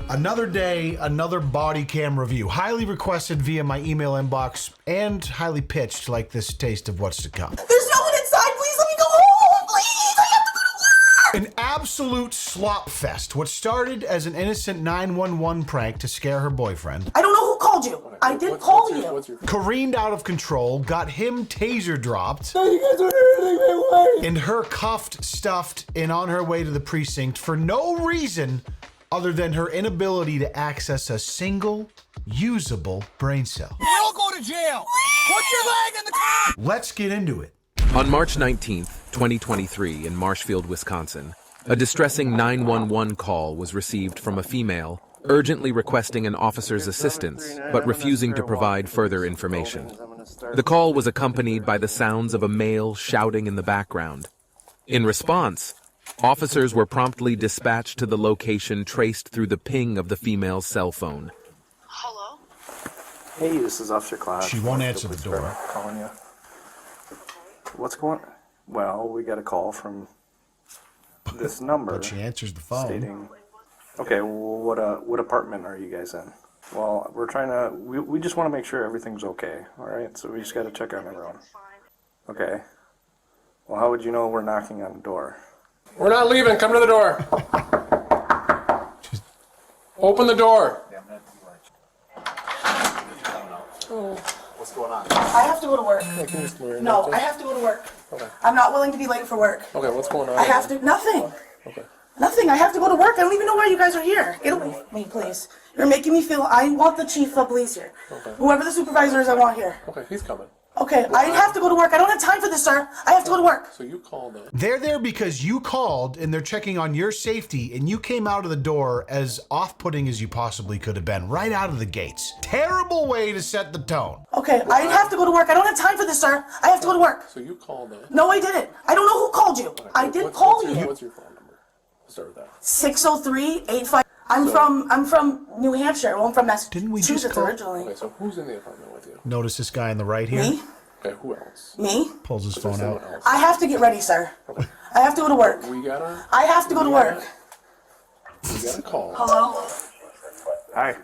Another day, another body cam review. Highly requested via my email inbox and highly pitched like this taste of what's to come. There's no one inside. Please let me go home. Please, I have to go to work. An absolute slop fest. What started as an innocent 911 prank to scare her boyfriend. I don't know who called you. I did call you. Careened out of control, got him taser dropped. No, you guys are hurting my wife. And her cuffed, stuffed, and on her way to the precinct for no reason other than her inability to access a single usable brain cell. You'll go to jail. Put your leg in the car. Let's get into it. On March 19th, 2023, in Marshfield, Wisconsin, a distressing 911 call was received from a female urgently requesting an officer's assistance, but refusing to provide further information. The call was accompanied by the sounds of a male shouting in the background. In response, officers were promptly dispatched to the location traced through the ping of the female's cell phone. Hello? Hey, this is Officer Claus. She won't answer the door. Calling you. What's going on? Well, we got a call from this number. But she answers the phone. Stating, okay, well, what apartment are you guys in? Well, we're trying to, we just want to make sure everything's okay, all right? So we just got to check on everyone. Okay. Well, how would you know we're knocking on the door? We're not leaving. Come to the door. Open the door. Oh. What's going on? I have to go to work. No, I have to go to work. Okay. I'm not willing to be late for work. Okay, what's going on? I have to. Nothing. Okay. Nothing. I have to go to work. I don't even know why you guys are here. Get away from me, please. You're making me feel. I want the chief of police here. Okay. Whoever the supervisor is, I want here. Okay, he's coming. Okay, I have to go to work. I don't have time for this, sir. I have to go to work. So you called in. They're there because you called and they're checking on your safety, and you came out of the door as off-putting as you possibly could have been, right out of the gates. Terrible way to set the tone. Okay, I have to go to work. I don't have time for this, sir. I have to go to work. So you called in. No, I didn't. I don't know who called you. I did call you. What's your phone number? Let's start with that. 603-85. I'm from New Hampshire. Well, I'm from Didn't we just Massachusetts call? originally. Okay, so who's in the apartment with you? Notice this guy on the right here? Me? Okay, who else? Me? Pulls his Is there phone someone out. else? I have to get ready, sir. I have to go to work. We got a. I have to go to work. We got a call. Hello? Hi.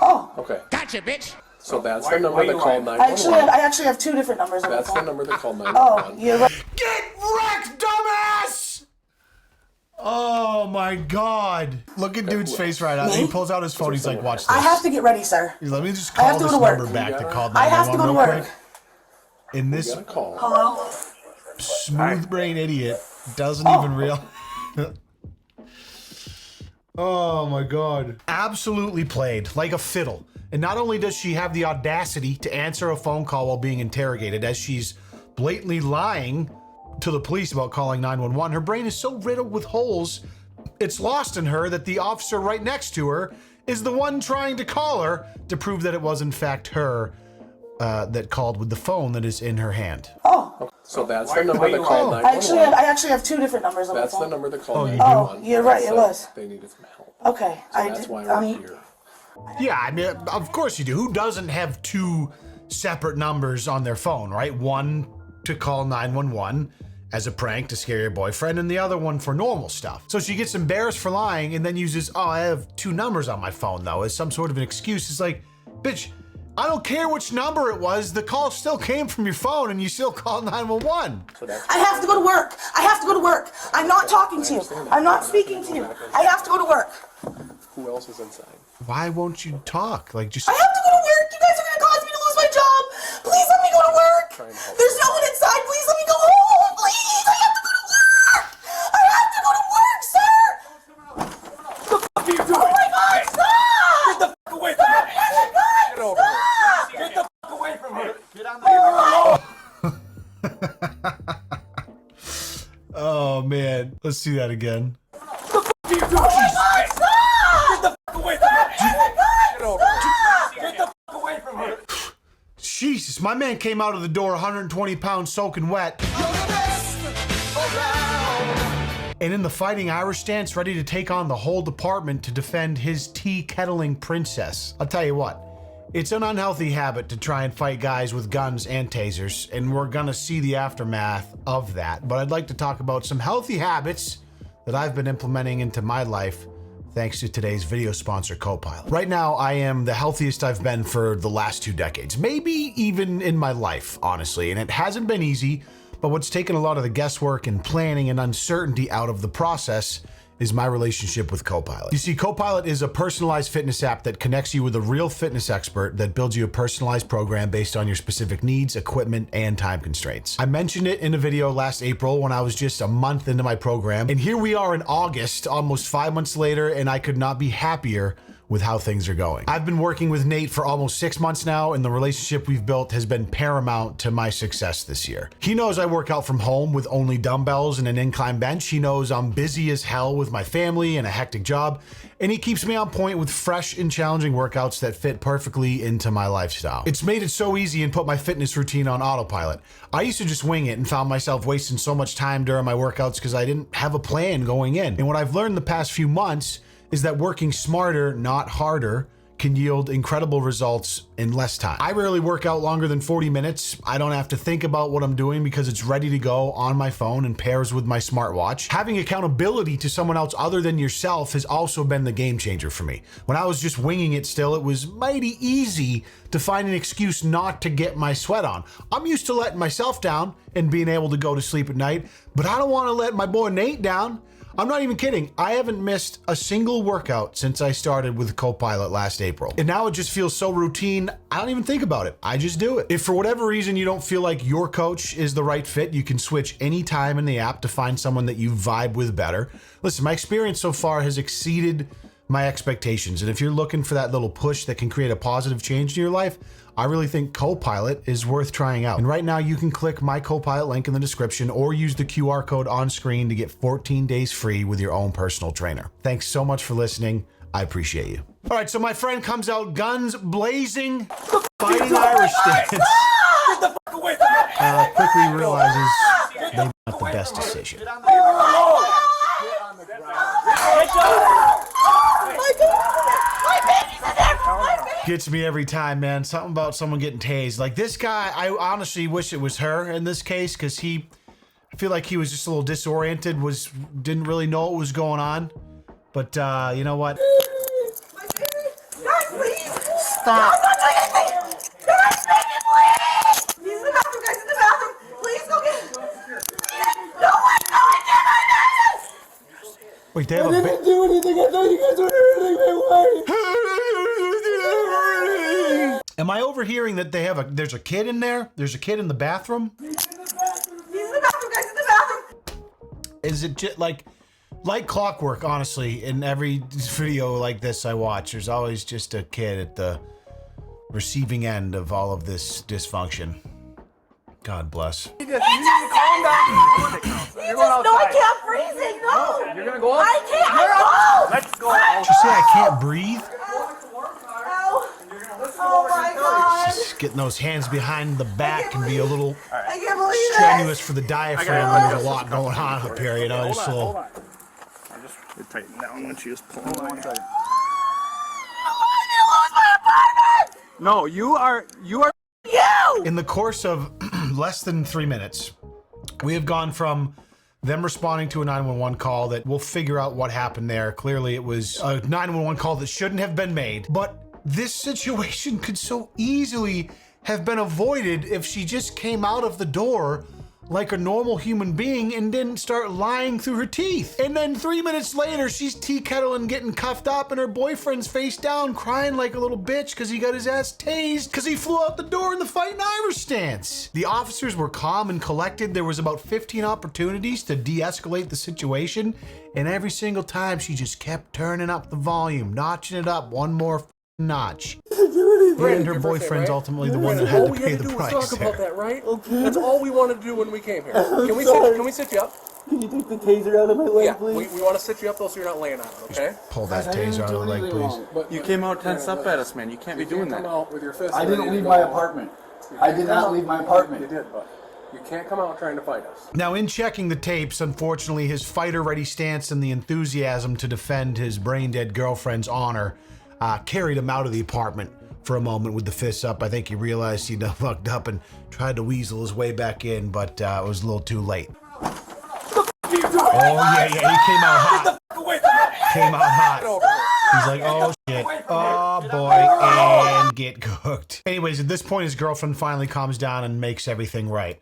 Oh. Okay. Gotcha, bitch. So that's the number that called 911. I actually have two different numbers on the That's the phone. number that called Oh, 911. you're right. Get wrecked, dumbass! Oh my God. Look at dude's face right now. Me? He pulls out his phone. He's like, watch this. I have to get ready, sir. Let me just I have call to this go to work. number back that called I have to go to 911 real work. quick. And We this got a call. Hello? smooth brain idiot doesn't even realize. Oh my God. Absolutely played like a fiddle. And not only does she have the audacity to answer a phone call while being interrogated, as she's blatantly lying to the police about calling 911, her brain is so riddled with holes, it's lost in her that the officer right next to her is the one trying to call her to prove that it was in fact her that called with the phone that is in her hand. Oh. So that's the number that called 911. I actually have two different numbers on That's the the phone. number that called you do? 911. Oh, you're right, it So was. They needed some help. Okay. So that's why we're here. Yeah, I mean, of course you do. Who doesn't have two separate numbers on their phone, right? One to call 911 as a prank to scare your boyfriend, and the other one for normal stuff. So she gets embarrassed for lying and then uses, oh, I have two numbers on my phone, though, as some sort of an excuse. It's like, bitch, I don't care which number it was. The call still came from your phone and you still called 911. I have to go to work. I have to go to work. I'm not talking to you. I'm not speaking to you. I have to go to work. Who else is inside? Why won't you talk? Like, just... I have to go to work. You guys are going to cause me to lose my job. Please let me go to work. There's no one inside. Please let me go home. Please. I have to go to work. I have to go to work, sir. What are you doing? Oh my God, stop. Get the fuck away from her. Get over stop. here. Get the fuck away from her. Get on the Oh, man. Let's see that again. What are you doing? Oh my God, stop. Get the fuck away from her. Get over here. Get the fuck away from her. Jesus, my man came out of the door 120 pounds soaking wet. And in the Fighting Irish stance, ready to take on the whole department to defend his tea-kettling princess. I'll tell you what, it's an unhealthy habit to try and fight guys with guns and tasers, and we're gonna see the aftermath of that. But I'd like to talk about some healthy habits that I've been implementing into my life thanks to today's video sponsor, Copilot. Right now, I am the healthiest I've been for the last 2 decades, maybe even in my life, honestly, and it hasn't been easy, but what's taken a lot of the guesswork and planning and uncertainty out of the process is my relationship with Copilot. You see, Copilot is a personalized fitness app that connects you with a real fitness expert that builds you a personalized program based on your specific needs, equipment, and time constraints. I mentioned it in a video last April when I was just a month into my program, and here we are in August, almost 5 months later, and I could not be happier with how things are going. I've been working with Nate for almost 6 months now, and the relationship we've built has been paramount to my success this year. He knows I work out from home with only dumbbells and an incline bench. He knows I'm busy as hell with my family and a hectic job, and he keeps me on point with fresh and challenging workouts that fit perfectly into my lifestyle. It's made it so easy and put my fitness routine on autopilot. I used to just wing it and found myself wasting so much time during my workouts because I didn't have a plan going in. And what I've learned the past few months is that working smarter, not harder, can yield incredible results in less time. I rarely work out longer than 40 minutes. I don't have to think about what I'm doing because it's ready to go on my phone and pairs with my smartwatch. Having accountability to someone else other than yourself has also been the game changer for me. When I was just winging it still, it was mighty easy to find an excuse not to get my sweat on. I'm used to letting myself down and being able to go to sleep at night, but I don't want to let my boy Nate down. I'm not even kidding. I haven't missed a single workout since I started with Copilot last April. And now it just feels so routine, I don't even think about it. I just do it. If for whatever reason you don't feel like your coach is the right fit, you can switch anytime in the app to find someone that you vibe with better. Listen, my experience so far has exceeded my expectations. And if you're looking for that little push that can create a positive change in your life, I really think Copilot is worth trying out. And right now you can click my Copilot link in the description or use the QR code on screen to get 14 days free with your own personal trainer. Thanks so much for listening. I appreciate you. All right, so my friend comes out guns blazing, fighting Irish stance. Get the fuck away from me! Quickly realizes maybe not the best decision. Get on the ground! Gets me every time, man. Something about someone getting tased. Like this guy, I honestly wish it was her in this case because I feel like he was just a little disoriented, didn't really know what was going on. But you know what? My baby! Guys, please! Stop! I'm not doing anything! Guys, baby, please! He's in the bathroom, guys, in the bathroom! Please go get him! No one, Wait, they have a didn't do anything. I thought you guys were hurting me. Am I overhearing that there's a kid in there? There's a kid in the bathroom? He's in the bathroom, guys, in the bathroom! Is it just like clockwork, honestly, in every video like this I watch, there's always just a kid at the receiving end of all of this dysfunction. God bless. He just, no, I can't freezing, no! You're gonna go up? I can't, Let's go. Did you say I can't breathe? Ow! Oh my god! Just getting those hands behind the back can be a little I can't believe it! strenuous for the diaphragm when there's a lot going on up here, you know, just a little. I just tighten down when she was pulling my head. No, you are. You! In the course of less than 3 minutes, we have gone from them responding to a 911 call that we'll figure out what happened there. Clearly it was a 911 call that shouldn't have been made, but this situation could so easily have been avoided if she just came out of the door like a normal human being and didn't start lying through her teeth. And then 3 minutes later, she's tea kettling, getting cuffed up, and her boyfriend's face down, crying like a little bitch because he got his ass tased because he flew out the door in the fighting Irish stance. The officers were calm and collected. There was about 15 opportunities to de-escalate the situation, and every single time she just kept turning up the volume, notching it up one more notch. And her boyfriend's ultimately the one that had to pay the price. Talk about that, right? Okay. That's all we wanted to do when we came here. Can we sit you up? Can you take the taser out of my leg, Yeah, please? we want to sit you up though so you're not laying on it, okay? Pull that taser out of the leg, please. But You came out tense up at us, man. You can't be doing come that. out with your fist. I ready didn't to leave go. my apartment. I did not leave my You apartment. did, but you can't come out trying to fight us. Now, in checking the tapes, unfortunately, his fighter-ready stance and the enthusiasm to defend his brain-dead girlfriend's honor carried him out of the apartment for a moment with the fists up. I think he realized he'd fucked up and tried to weasel his way back in, but it was a little too late. Oh, yeah, he came out hot. Get the fuck away from me! came out hot. He's like, oh shit, oh boy, and get cooked. Anyways, at this point, his girlfriend finally calms down and makes everything right.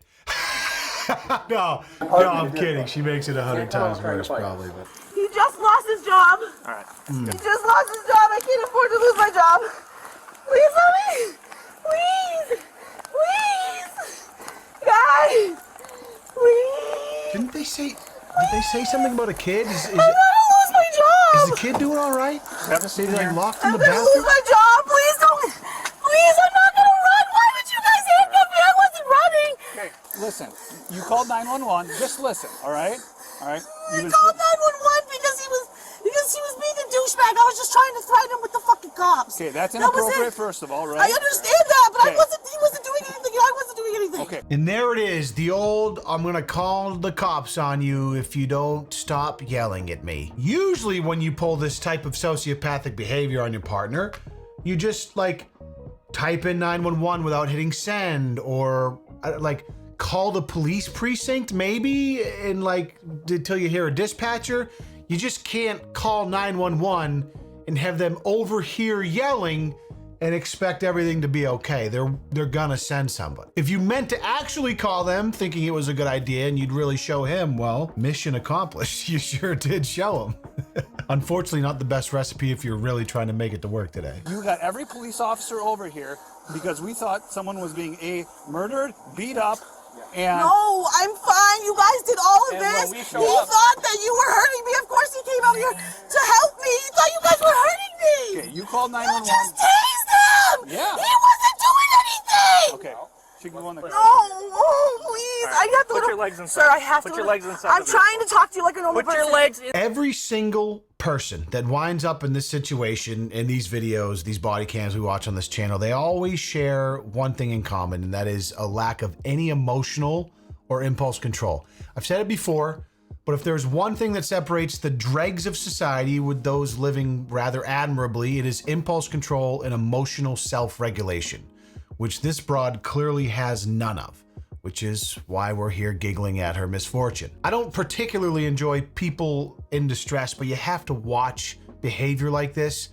No, I'm kidding. She makes it 100 times worse, probably. But He just lost his job. All right. He just lost his job. I can't afford to lose my job. Please help me. Please. Please. Guys. Please. did they say something about a kid? I'm gonna lose my job. Is the kid doing all right? Have a seat Is he there. locked in I'm the gonna lose bathroom? my job. Please don't. Please, I'm not gonna run. Why would you guys handcuff me? I wasn't running. Okay, listen. You called 911. Just listen, all right? All right? I called 911 because he was being a douchebag. I was just trying to threaten him with the fucking cops. Okay, that's That was inappropriate, it. first of all, right? I understand that, but Okay. he wasn't doing anything. I wasn't doing anything. Okay. And there it is, the old, I'm gonna call the cops on you if you don't stop yelling at me. Usually when you pull this type of sociopathic behavior on your partner, you just like type in 911 without hitting send, or like call the police precinct maybe, and like until you hear a dispatcher. You just can't call 911 and have them overhear yelling and expect everything to be okay. They're gonna send somebody. If you meant to actually call them thinking it was a good idea and you'd really show him, well, mission accomplished. You sure did show him. Unfortunately, not the best recipe if you're really trying to make it to work today. You got every police officer over here because we thought someone was being murdered, beat up, and No, I'm fine. You guys did all of And when this. we He show up- thought that you were hurting me. Of course he came out here to help me. He thought you guys were hurting me. okay, you called You 911. just tased him. Yeah. He wasn't doing anything. Okay, she can go in the car. No, oh, please. All right, I have to put go your to- legs inside. Sir, I have Put to your go to- legs inside I'm the trying to talk to you like a normal Put person. your legs in. Every single person that winds up in this situation, in these videos, these body cams we watch on this channel, they always share one thing in common, and that is a lack of any emotional or impulse control. I've said it before, but if there's one thing that separates the dregs of society with those living rather admirably, it is impulse control and emotional self-regulation, which this broad clearly has none of, which is why we're here giggling at her misfortune. I don't particularly enjoy people in distress, but you have to watch behavior like this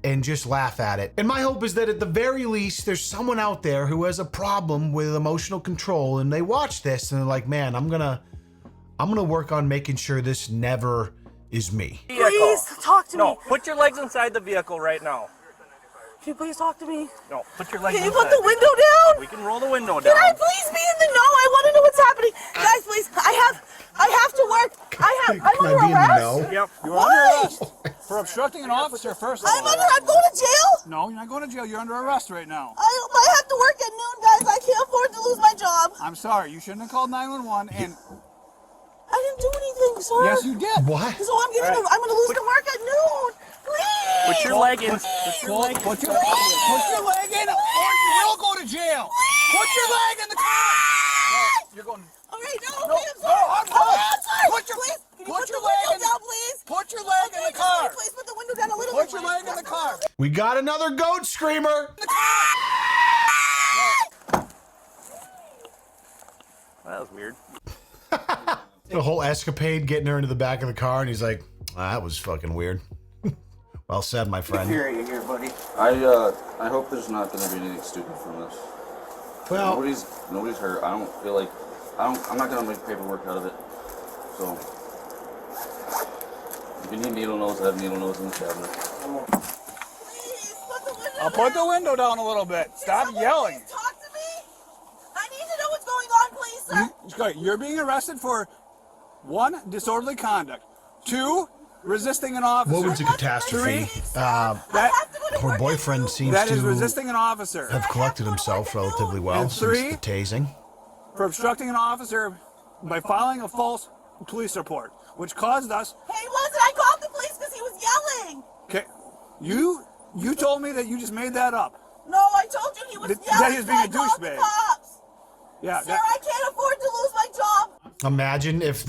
and just laugh at it. And my hope is that at the very least, there's someone out there who has a problem with emotional control and they watch this and they're like, man, I'm gonna work on making sure this never is me. Please talk to No, me. put your legs inside the vehicle right now. Can you please talk to me? No, put your legs Can you inside. put the window down? We can roll the window down. Can I please be in the know? I want to know what's happening. Guys, please. I have to work. I'm Can I under be in the arrest. know? Yep. You're under arrest for obstructing an officer, first of all. I'm going to jail. No, you're not going to jail. You're under arrest right now. I have to work at noon, guys. I can't afford to lose my job. I'm sorry. You shouldn't have called 911. And I didn't do anything, sir. yes, you did. What? So I'm going to lose the work at noon. Please. Put your leg in. Put your leg in, or you will go to jail. Put your leg in the car. No, you're going. All right, no, No, I'm sorry. no, I'm sorry. I'm sorry. Put your- please. Can you put put your the leg window in- down, please? Put your leg in the car. Please put the window down a little Put bit. your leg in the car. We got another goat screamer. That was weird. The whole escapade getting her into the back of the car, and he's like, that was fucking weird. Well said, my friend. Here, buddy. I hope there's not going to be anything stupid from this. Well, Nobody's hurt. I don't feel like I'm not going to make paperwork out of it. So if you need needle nose, I have needle nose in the cabinet. Please put the window I'll put the window down a little bit. Stop Someone yelling. Please talk to me. I need to know what's going on, please, sir. You're being arrested for 1, disorderly conduct. 2, resisting an officer. what was the catastrophe? I have to go to Her work boyfriend at seems That is to resisting an officer. have collected himself relatively well And since 3, the tasing. for obstructing an officer by filing a false police report, which caused us. noon. He wasn't. I called the police because he was yelling. Okay, you told me that you just made that up. No, I told you he was That yelling. he was being so a I called the douchebag. cops. Yeah. Sir, I can't afford to lose my job. Imagine if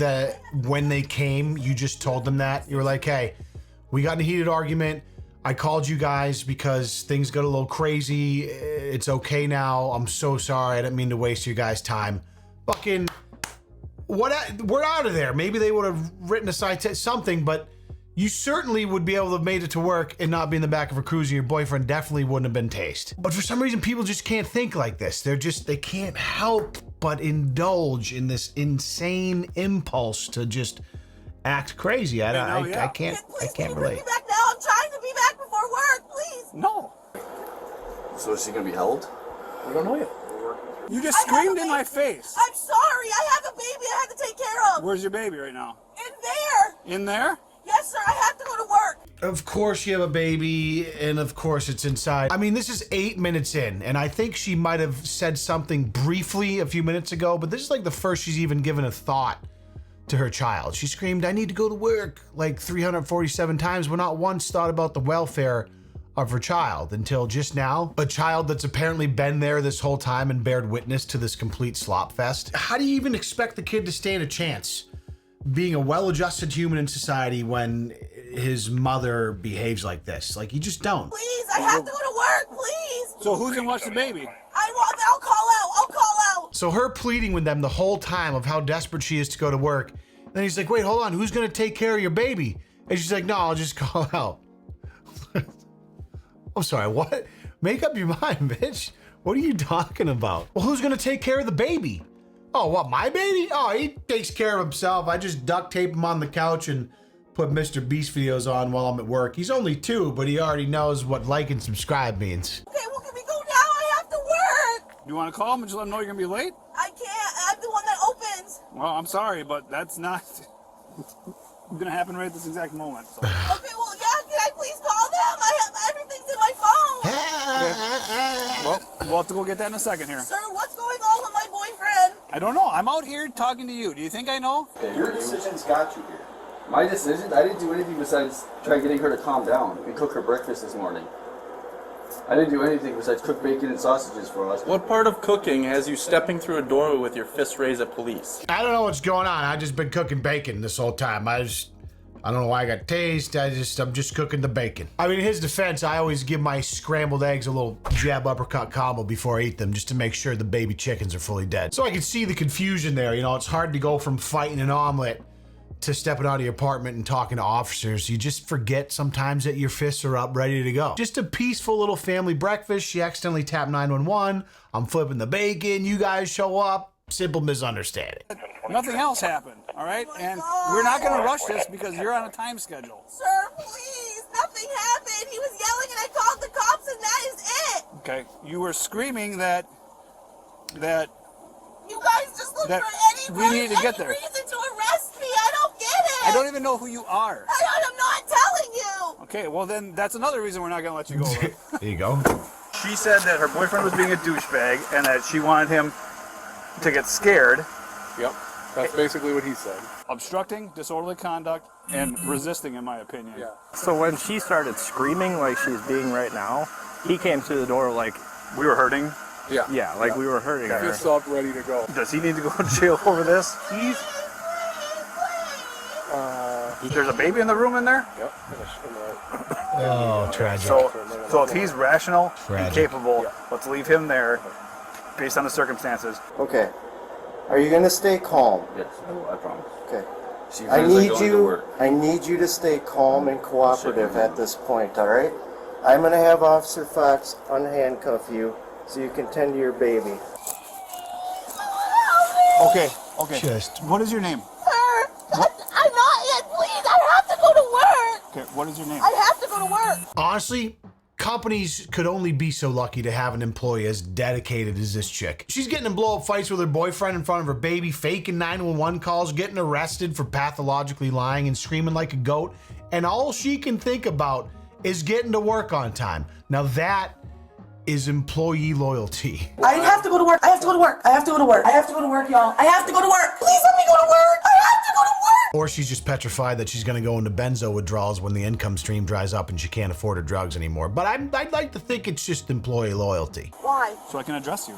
when they came, you just told them that. You were like, hey, we got in a heated argument. I called you guys because things got a little crazy. It's okay now. I'm so sorry. I didn't mean to waste your guys' time. Fucking, we're out of there. Maybe they would have written a something, but You certainly would be able to have made it to work and not be in the back of a cruiser. Your boyfriend definitely wouldn't have been tased. But for some reason, people just can't think like this. They can't help but indulge in this insane impulse to just act crazy. I can't relate. Bring me back now. I'm trying to be back before work, please. No. So is she gonna be held? We don't know yet. You just screamed in my face. I'm sorry. I have a baby I have to take care of. Where's your baby right now? In there. In there? Yes, sir. I have to go to work. Of course you have a baby, and of course it's inside. I mean, this is 8 minutes in, and I think she might have said something briefly a few minutes ago, but this is like the first she's even given a thought to her child. She screamed, "I need to go to work," like 347 times, but not once thought about the welfare of her child until just now. A child that's apparently been there this whole time and bared witness to this complete slop fest. How do you even expect the kid to stand a chance being a well-adjusted human in society when his mother behaves like this? Like, you just don't. Please, I have to go to work, please. So who's gonna watch the baby? I'll call out. So her pleading with them the whole time of how desperate she is to go to work. Then he's like, wait, hold on, who's gonna take care of your baby? And she's like, no, I'll just call out. I'm sorry, what? Make up your mind, bitch. What are you talking about? Well, who's gonna take care of the baby? Oh, what, my baby? Oh, he takes care of himself. I just duct tape him on the couch and put Mr. Beast videos on while I'm at work. He's only 2, but he already knows what like and subscribe means. Okay, well, can we go now? I have to work. You wanna call him and just let him know you're gonna be late? I can't. I'm the one that opens. Well, I'm sorry, but that's not gonna happen right at this exact moment. So. Okay, well, yeah, can I please call them? Everything's in my phone. Well, we'll have to go get that in a second here. Sir, what's going on with my boyfriend? I don't know. I'm out here talking to you. Do you think I know? Okay, your decisions got you here. My decision? I didn't do anything besides try getting her to calm down and cook her breakfast this morning. I didn't do anything besides cook bacon and sausages for us. What part of cooking has you stepping through a doorway with your fist raised at police? I don't know what's going on. I just been cooking bacon this whole time. I don't know why I got tased. I'm just cooking the bacon. I mean, in his defense, I always give my scrambled eggs a little jab uppercut combo before I eat them, just to make sure the baby chickens are fully dead. So I can see the confusion there. You know, it's hard to go from fighting an omelet to stepping out of your apartment and talking to officers. You just forget sometimes that your fists are up, ready to go. Just a peaceful little family breakfast. She accidentally tapped 911. I'm flipping the bacon. You guys show up. Simple misunderstanding. Nothing else happened, all right? And we're not going to rush this because you're on a time schedule. Sir, please. Nothing happened. He was yelling and I called the cops and that is it. Okay. You were screaming that You guys just look That for we need to get there. reason to arrest me. I don't get it. I don't even know who you are. I'm not telling you. Okay, well then that's another reason we're not going to let you go. There you go. She said that her boyfriend was being a douchebag and that she wanted him to get scared. Yep. That's basically what he said. Obstructing, disorderly conduct, and resisting, in my opinion. Yeah. So when she started screaming like she's being right now, he came through the door like, We were hurting. Yeah. yeah, like we were hurting her. Fist up, ready to go. Does he need to go to jail over this? There's a baby in the room in there? Yep. Oh, tragic. So if he's rational and Tragic. capable, let's leave him there based on the circumstances. Okay. Are you gonna stay calm? Yes, I promise. Okay. She I feels like need going to you. work. I need you to stay calm and cooperative at this point. All right. I'm gonna have Officer Fox unhandcuff you so you can tend to your baby. Okay. Just- What is your name? Sir, I'm not yet. Please, I have to go to work. Okay. What is your name? I have to go to work. Honestly, companies could only be so lucky to have an employee as dedicated as this chick. She's getting in blow-up fights with her boyfriend in front of her baby, faking 911 calls, getting arrested for pathologically lying and screaming like a goat, and all she can think about is getting to work on time. Now that is employee loyalty. I have to go to work. I have to go to work. I have to go to work. I have to go to work, y'all. I have to go to work. Please let me go to work. I have to go to work. Or she's just petrified that she's gonna go into benzo withdrawals when the income stream dries up and she can't afford her drugs anymore. But I'd like to think it's just employee loyalty. Why? So I can address you.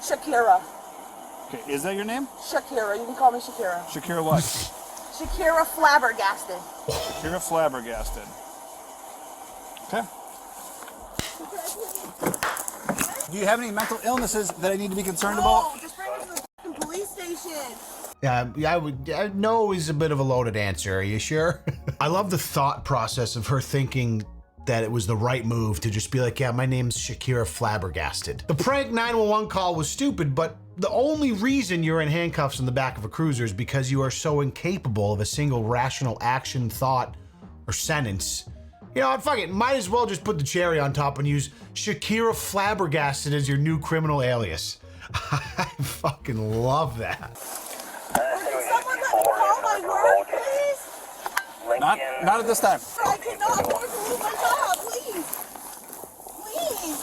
Shakira. Okay. Is that your name? Shakira. You can call me Shakira. Shakira what? Shakira flabbergasted. Shakira flabbergasted. Okay. Do you have any mental illnesses that I need to be concerned about? No, just bring me to the police station. No is a bit of a loaded answer. Are you sure? I love the thought process of her thinking that it was the right move to just be like, yeah, my name's Shakira Flabbergasted. The prank 911 call was stupid, but the only reason you're in handcuffs in the back of a cruiser is because you are so incapable of a single rational action, thought, or sentence. You know, fuck it, might as well just put the cherry on top and use Shakira Flabbergasted as your new criminal alias. I fucking love that. Can someone let me call my work, please? Not at this time. I cannot afford to lose my job, please. Please.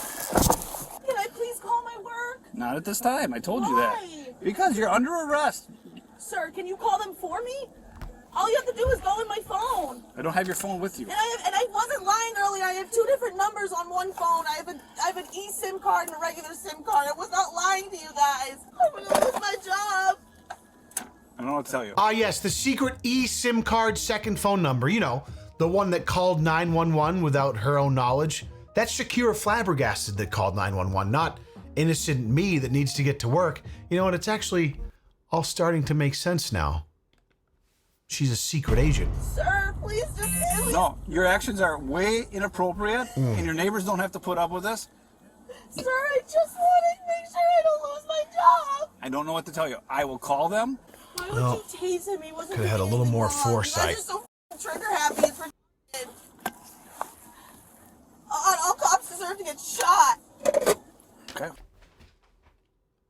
Can I please call my work? Not at this time. I told you Why? that. Because you're under arrest. Sir, can you call them for me? All you have to do is go in my phone. I don't have your phone with you. And I wasn't lying earlier. I have 2 different numbers on one phone. I have an eSIM card and a regular SIM card. I was not lying to you guys. I'm gonna lose my job. I don't know what to tell you. Ah, yes, the secret eSIM card second phone number. You know, the one that called 911 without her own knowledge. That's Shakira Flabbergasted that called 911, not innocent me that needs to get to work. You know what? It's actually all starting to make sense now. She's a secret agent. Sir, please just... No, your actions are way inappropriate, and your neighbors don't have to put up with this. Sir, I just want to make sure I don't lose my job. I don't know what to tell you. I will call them. Why would you tase him? He wasn't Could have had a little more foresight. You guys are so trigger happy. It's ridiculous. All cops deserve to get shot. Okay.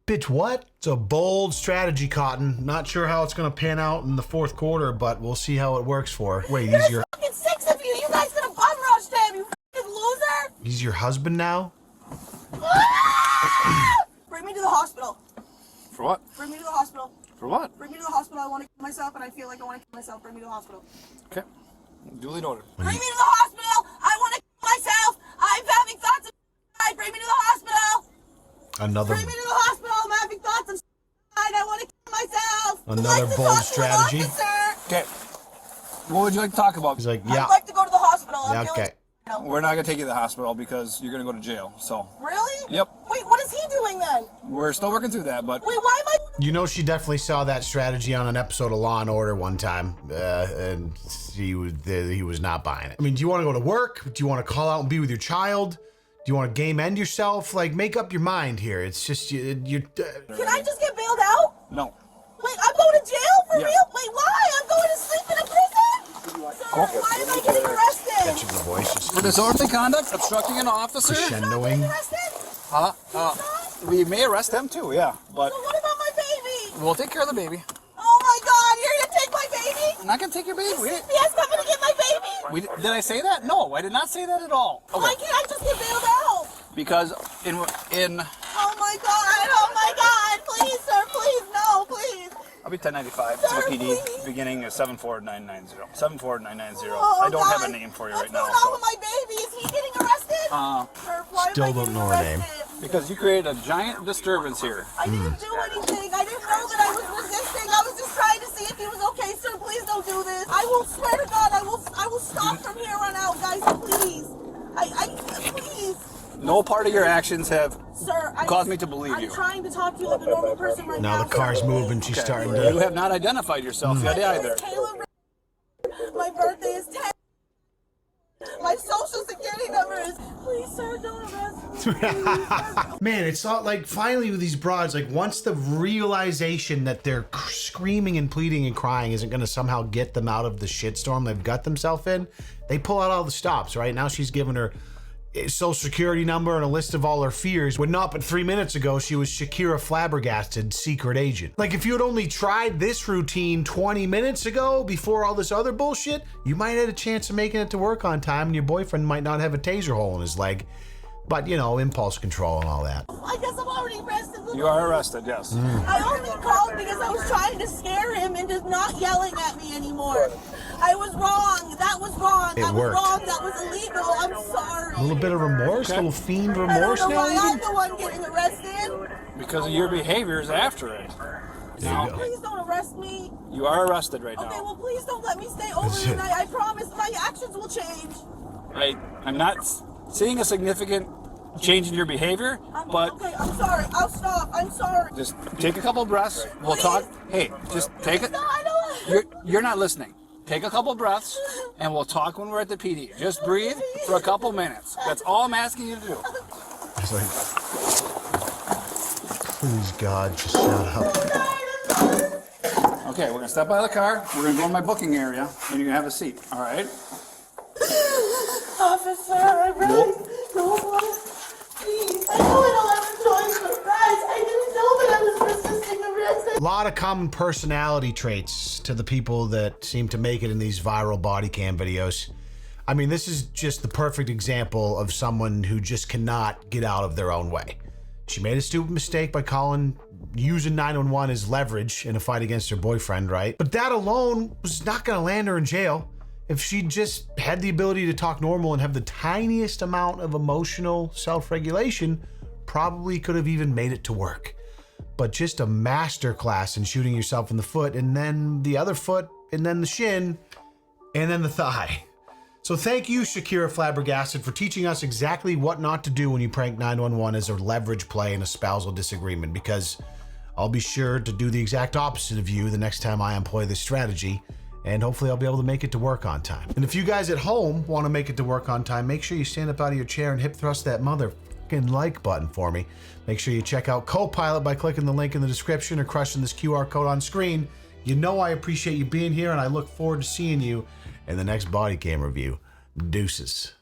Bitch, what? It's a bold strategy, Cotton. Not sure how it's gonna pan out in the fourth quarter, but we'll see how it works for her. Wait, There's fucking 6 of you. You guys gonna bum rush them, you fucking loser. he's your husband now? Bring me to the hospital. For what? Bring me to the hospital. For what? Bring me to the hospital. I want to kill myself, and I feel like I want to kill myself. Bring me to the hospital. Okay. Duly noted. Bring me to the hospital. I want to kill myself. I'm having thoughts of suicide. Bring me to the hospital. Another Bring me to the hospital. I'm having thoughts of suicide. I want to kill myself. Another bold strategy. Okay. What would you like to talk about? He's like, yeah. I'd like to go to the hospital. I'm Yeah, okay. feeling... We're not going to take you to the hospital because you're going to go to jail, so. Really? Yep. Wait, what is he doing then? We're still working through that, but. Wait, why am I... You know, she definitely saw that strategy on an episode of Law and Order one time, and he was not buying it. I mean, do you want to go to work? Do you want to call out and be with your child? Do you want to game end yourself? Like, make up your mind here. It's just you're. Can I just get bailed out? No. Wait, I'm going to jail for Yeah. real? Wait, why? I'm going to sleep in a prison? Sir, why am I getting arrested? Catching the voices. For disorderly conduct, obstructing an officer. Crescendoing. We may arrest them too, yeah. But So what about my baby? we'll take care of the baby. Oh my God, you're gonna take my baby? I'm not going to take your baby. CPS coming to get my baby? Did I say that? No, I did not say that at all. Okay. Why can't I just get bailed out? Because in Oh my God, please, sir, please, no, please. I'll be 1095 to Sir, the PD, please. beginning of 74990. 74990. Oh, I don't God. have a name for you right What's now. going on with my baby? Is he getting arrested? Sir, why Still am I don't getting know her name. arrested? Because you created a giant disturbance here. I didn't do anything. I didn't know that I was resisting. I was just trying to see if he was okay. Sir, please don't do this. I will swear to God, I will stop from here on out, guys. Please. Please. No part of your actions have Sir, caused me to believe you. I'm trying to talk to you like a normal person right now. Now the car's sir, moving. please. She's Okay. starting You to. have not identified yourself yet My name either. is Caleb. My birthday is 10. My social security number is. Please, sir, don't arrest me. Please. Man, it's not like finally with these broads, like once the realization that they're screaming and pleading and crying isn't going to somehow get them out of the shitstorm they've got themselves in, they pull out all the stops, right? Now she's giving her social security number and a list of all her fears, when not but 3 minutes ago she was Shakira Flabbergasted, secret agent. Like if you had only tried this routine 20 minutes ago before all this other bullshit, you might have had a chance of making it to work on time and your boyfriend might not have a taser hole in his leg. But, you know, impulse control and all that. I guess I'm already arrested. You are arrested, yes. I only called because I was trying to scare him into not yelling at me anymore. I was wrong. That was wrong. It I was worked. wrong. That was illegal. I'm sorry. A little bit of remorse, a little fiend I don't remorse know now why I'm even? the one getting arrested. Because of your behaviors after it. There you go. Please don't arrest me. You are arrested right Okay, now. well, please don't let me stay over That's it. tonight. I promise my actions will change. I'm not seeing a significant changing your behavior, but Okay, I'm sorry. I'll stop. I'm sorry. just take a couple breaths. We'll talk. Hey, just take it. No, I don't. You're not listening. Take a couple breaths, and we'll talk when we're at the PD. Just breathe for a couple minutes. That's all I'm asking you to do. It's like, please, God, just shut up. Okay, we're gonna step out of the car. We're gonna go in my booking area, and you're gonna have a seat. All right? Officer, I really don't want to. Please, I know I don't have a choice, but guys, I didn't know that I was resisting arrest. A lot of common personality traits to the people that seem to make it in these viral body cam videos. I mean, this is just the perfect example of someone who just cannot get out of their own way. She made a stupid mistake by using 911 as leverage in a fight against her boyfriend, right? But that alone was not gonna land her in jail. If she just had the ability to talk normal and have the tiniest amount of emotional self-regulation, probably could have even made it to work. But just a masterclass in shooting yourself in the foot, and then the other foot, and then the shin, and then the thigh. So thank you, Shakira Flabbergasted, for teaching us exactly what not to do when you prank 911 as a leverage play in a spousal disagreement, because I'll be sure to do the exact opposite of you the next time I employ this strategy, and hopefully I'll be able to make it to work on time. And if you guys at home want to make it to work on time, make sure you stand up out of your chair and hip thrust that motherfucking like button for me. Make sure you check out Copilot by clicking the link in the description or crushing this QR code on screen. You know I appreciate you being here, and I look forward to seeing you in the next body cam review. Deuces.